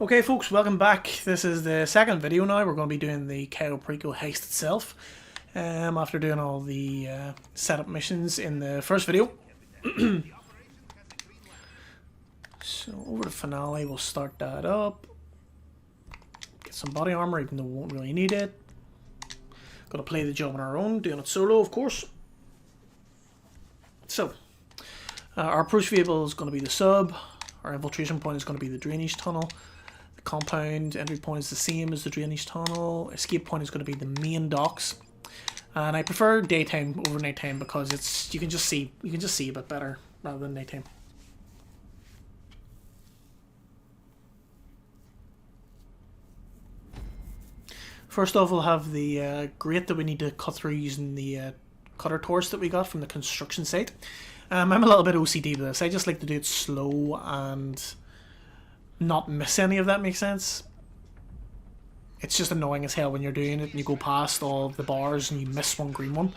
Okay folks, welcome back. This is the second video now. We're going to be doing the Cayo Perico heist itself. After doing all the setup missions in the first video. So over to finale, we'll start that up. Get some body armor even though we won't really need it. Got to play the job on our own, doing it solo of course. So, our approach vehicle is going to be the sub. Our infiltration point is going to be the drainage tunnel. Compound entry point is the same as the drainage tunnel. Escape point is going to be the main docks, and I prefer daytime over nighttime because it's you can just see a bit better rather than nighttime. First off, we'll have the grate that we need to cut through using the cutter torch that we got from the construction site. I'm a little bit OCD with this. I just like to do it slow and not miss any, if that makes sense. It's just annoying as hell when you're doing it and you go past all the bars and you miss one green one.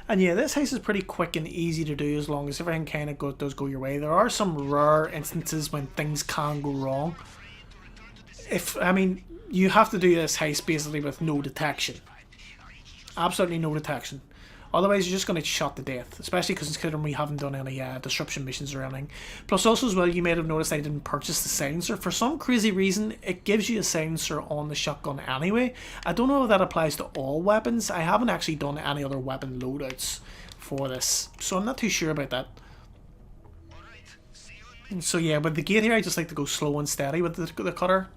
And yeah, this heist is pretty quick and easy to do as long as everything kind of does go your way. There are some rare instances when things can go wrong. You have to do this heist basically with no detection. Absolutely no detection. Otherwise, you're just going to get shot to death, especially because considering we haven't done any disruption missions or anything. Plus, also as well, you might have noticed I didn't purchase the silencer. For some crazy reason, it gives you a silencer on the shotgun anyway. I don't know if that applies to all weapons. I haven't actually done any other weapon loadouts for this, so I'm not too sure about that. So yeah, with the gate here, I just like to go slow and steady with the cutter.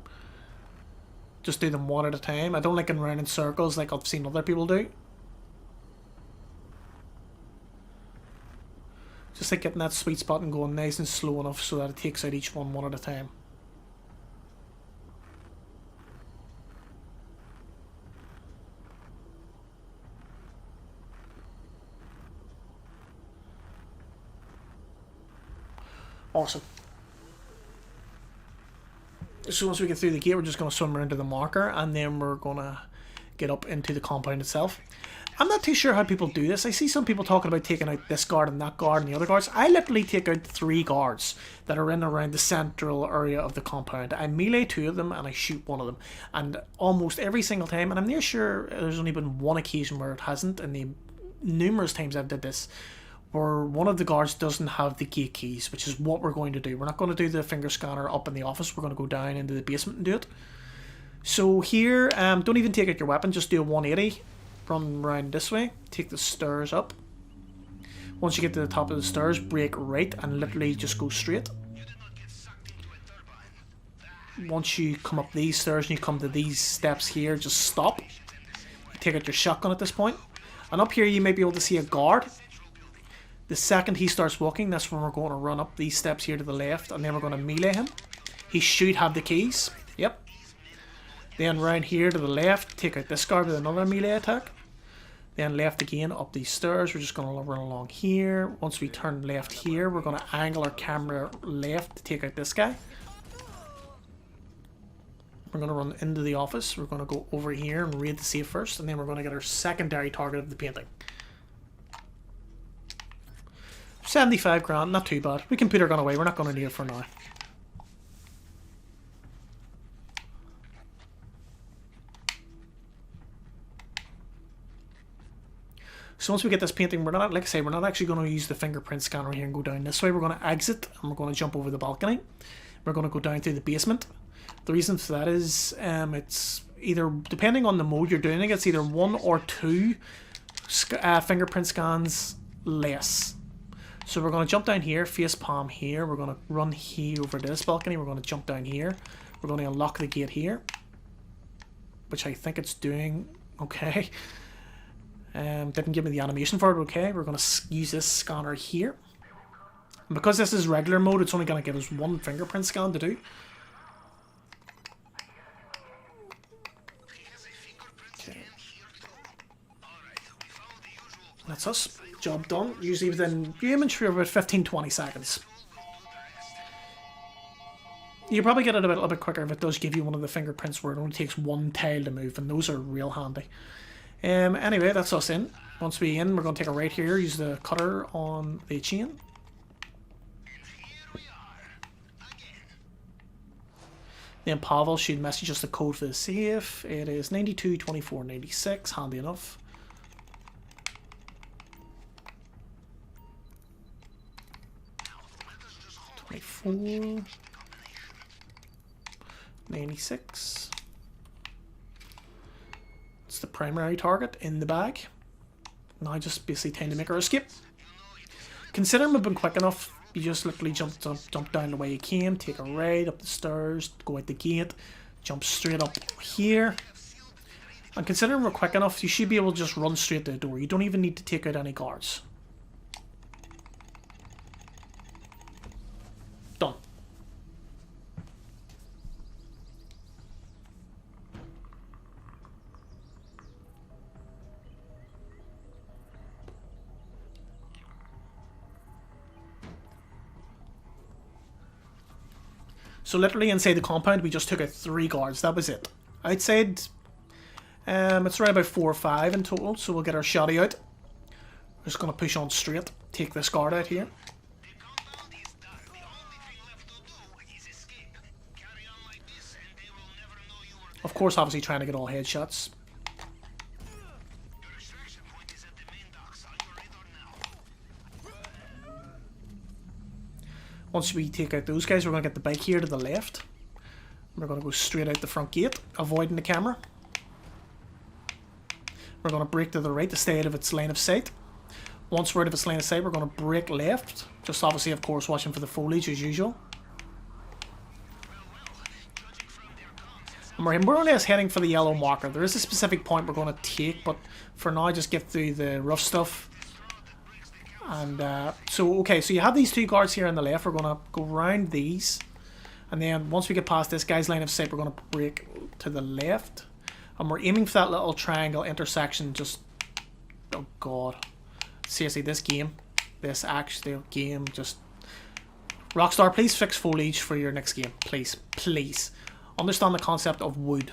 Just do them one at a time. I don't like going around in circles like I've seen other people do. Just like getting that sweet spot and going nice and slow enough so that it takes out each one at a time. Awesome. So once we get through the gate, we're just going to swim around to the marker and then we're going to get up into the compound itself. I'm not too sure how people do this. I see some people talking about taking out this guard and that guard and the other guards. I literally take out 3 guards that are in and around the central area of the compound. I melee 2 of them and I shoot 1 of them. And almost every single time, and I'm near sure there's only been 1 occasion where it hasn't, and the numerous times I've did this, where one of the guards doesn't have the gate keys, which is what we're going to do. We're not going to do the finger scanner up in the office. We're going to go down into the basement and do it. So here, don't even take out your weapon, just do a 180. Run around this way, take the stairs up. Once you get to the top of the stairs, brake right and literally just go straight. Once you come up these stairs and you come to these steps here, just stop. Take out your shotgun at this point. And up here you might be able to see a guard. The second he starts walking, that's when we're going to run up these steps here to the left and then we're going to melee him. He should have the keys. Yep. Then round here to the left, take out this guard with another melee attack. Then left again up these stairs. We're just going to run along here. Once we turn left here, we're going to angle our camera left to take out this guy. We're going to run into the office. We're going to go over here and raid the safe first, and then we're going to get our secondary target of the painting. 75 grand, not too bad. We can put our gun away. We're not going to need it for now. So once we get this painting, we're not, like I say, we're not actually going to use the fingerprint scanner here and go down this way. We're going to exit and we're going to jump over the balcony. We're going to go down through the basement. The reason for that is it's either, depending on the mode you're doing it, it's either 1 or 2 fingerprint scans less. So we're going to jump down here, face palm here. We're going to run here over this balcony. We're going to jump down here. We're going to unlock the gate here, which I think it's doing okay. Didn't give me the animation for it. Okay, we're going to use this scanner here. And because this is regular mode, it's only going to give us 1 fingerprint scan to do. Okay. That's us. Job done. Usually within aiming for about 15-20 seconds. You probably get it a little bit quicker if it does give you one of the fingerprints where it only takes 1 tile to move, and those are real handy. Anyway, that's us in. Once we're in, we're going to take a right here, use the cutter on the chain. Then Pavel should message us the code for the safe. It is 922496, handy enough. $24 96. It's the primary target in the bag. Now just basically time to make our escape. Considering we've been quick enough, you just literally jump down the way you came, take a right up the stairs, go out the gate, jump straight up here. And considering we're quick enough, you should be able to just run straight to the door. You don't even need to take out any guards. Done. So literally inside the compound, we just took out 3 guards. That was it. Outside, it's around about 4 or 5 in total. So we'll get our shotty out. We're just going to push on straight. Take this guard out here. Of course, obviously trying to get all headshots. Once we take out those guys, we're going to get the bike here to the left. We're going to go straight out the front gate, avoiding the camera. We're going to brake to the right to stay out of its line of sight. Once we're out of its line of sight, we're going to brake left. Just obviously, of course, watching for the foliage as usual. And we're more or less heading for the yellow marker. There is a specific point we're going to take, but for now, just get through the rough stuff. And so you have these 2 guards here on the left. We're going to go around these. And then once we get past this guy's line of sight, we're going to brake to the left. And we're aiming for that little triangle intersection. Just, oh god. Seriously, this game, just... Rockstar, please fix foliage for your next game. Please, please. Understand the concept of wood.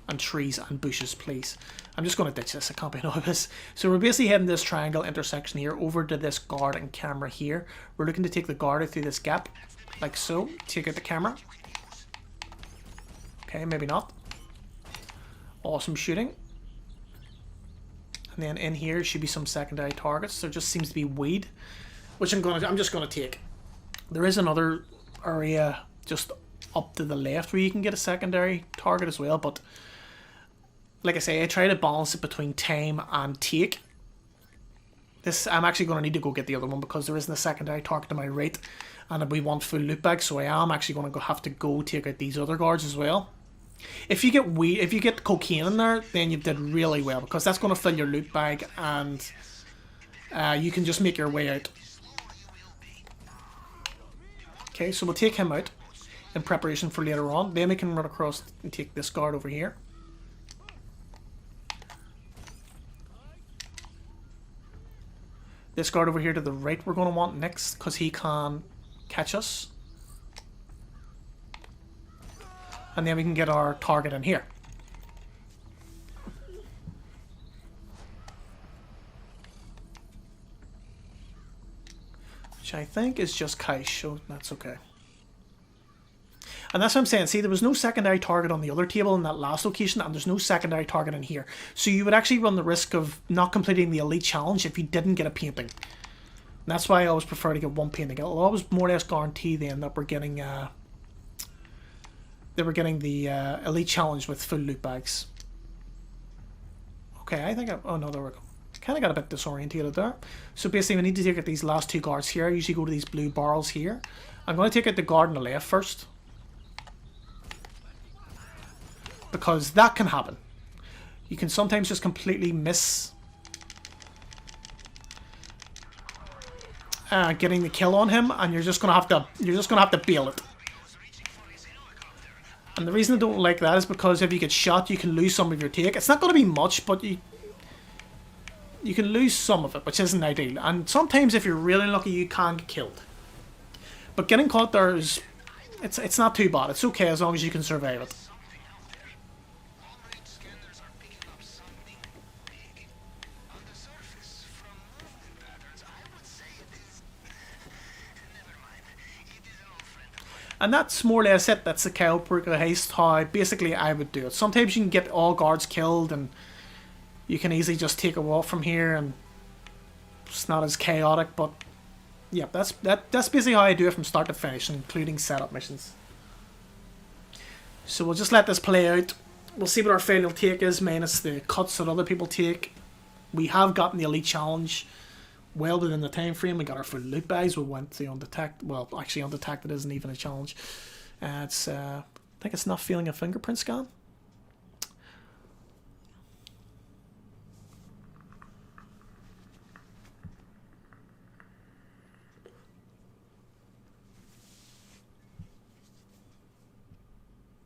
And trees and bushes, please. I'm just going to ditch this. I can't be novice. So we're basically heading this triangle intersection here over to this guard and camera here. We're looking to take the guard out through this gap, like so. Take out the camera. Okay, maybe not. Awesome shooting. And then in here should be some secondary targets. There just seems to be weed, which I'm just gonna take. There is another area just up to the left where you can get a secondary target as well, but like I say, I try to balance it between time and take. I'm actually going to need to go get the other one because there isn't a secondary target to my right, and we want full loot bags, so I am actually going to have to go take out these other guards as well. If you get weed, if you get cocaine in there, then you did really well because that's going to fill your loot bag, and you can just make your way out. Okay, so we'll take him out in preparation for later on. Then we can run across and take this guard over here. This guard over here to the right we're going to want next because he can catch us. And then we can get our target in here. Which I think is just Cayo, so that's okay. And that's what I'm saying. See, there was no secondary target on the other table in that last location, and there's no secondary target in here. So you would actually run the risk of not completing the elite challenge if you didn't get a painting. And that's why I always prefer to get one painting. It'll always more or less guarantee then that we're getting the elite challenge with full loot bags. Okay, I think oh no, there we go. Kind of got a bit disorientated there. So basically we need to take out these last 2 guards here. I usually go to these blue barrels here. I'm going to take out the guard on the left first, because that can happen. You can sometimes just completely miss getting the kill on him, and you're just gonna have to bail it. And the reason I don't like that is because if you get shot, you can lose some of your take. It's not going to be much, but you can lose some of it, which isn't ideal. And sometimes, if you're really lucky, you can get killed. But getting caught there is, it's not too bad. It's okay as long as you can survive it. And that's more or less it. That's the Cayo Perico Heist, how basically I would do it. Sometimes you can get all guards killed and you can easily just take a walk from here and it's not as chaotic, but yeah, that's basically how I do it from start to finish, including setup missions. So we'll just let this play out. We'll see what our final take is, minus the cuts that other people take. We have gotten the Elite Challenge well within the time frame. We got our full loot bags. We went to undetected. Well, actually, undetected isn't even a challenge. It's I think it's not feeling a fingerprint scan.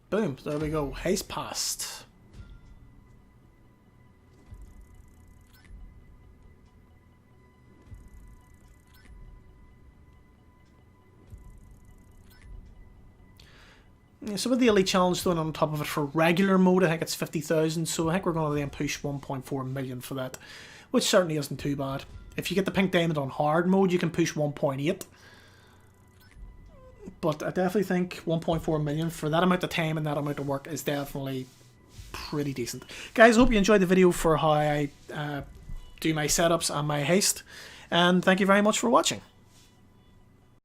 Boom, there we go. Heist passed. Yeah, so with the Elite Challenge thrown on top of it for regular mode, I think it's 50,000, so I think we're going to then push 1.4 million for that, which certainly isn't too bad. If you get the pink diamond on hard mode, you can push 1.8. But I definitely think 1.4 million for that amount of time and that amount of work is definitely pretty decent. Guys, I hope you enjoyed the video for how I do my setups and my heist. And thank you very much for watching.